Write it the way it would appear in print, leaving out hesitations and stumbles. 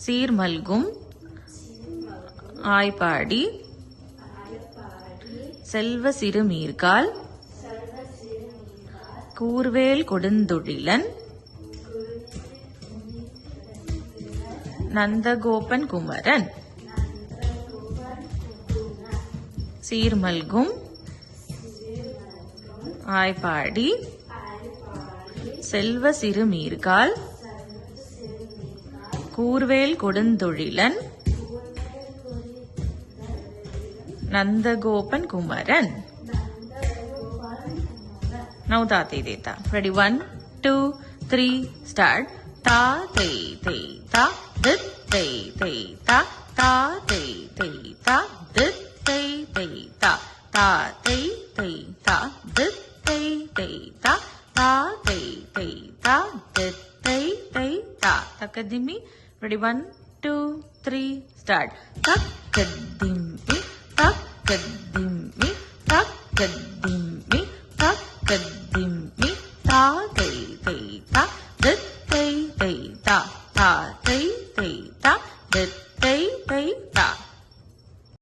சீர்மல்கும் ஆய்பாடி செல்வ சிறுமீர்கால் கூர்வேல் கொடுந்தொழிலன் நந்தகோபன் குமரன். சீர்மல்கும் ஆய்பாடி செல்வ சிறுமீர்கால் கூர்வேல் கொடுந்தொழிலன் Nandagopan Kumaran. Now ta te te ta. Ready? 1, 2, 3, start. Ta te te ta, dit te te ta, ta te te ta, dit te te ta, ta te te ta, dit te te ta, ta te te ta, dit te te ta. Takadimi. Ready? 1, 2, 3, start. Takadimi, takadimi, takadimi, takadimi, ta te te ta, dit te te ta, ta te te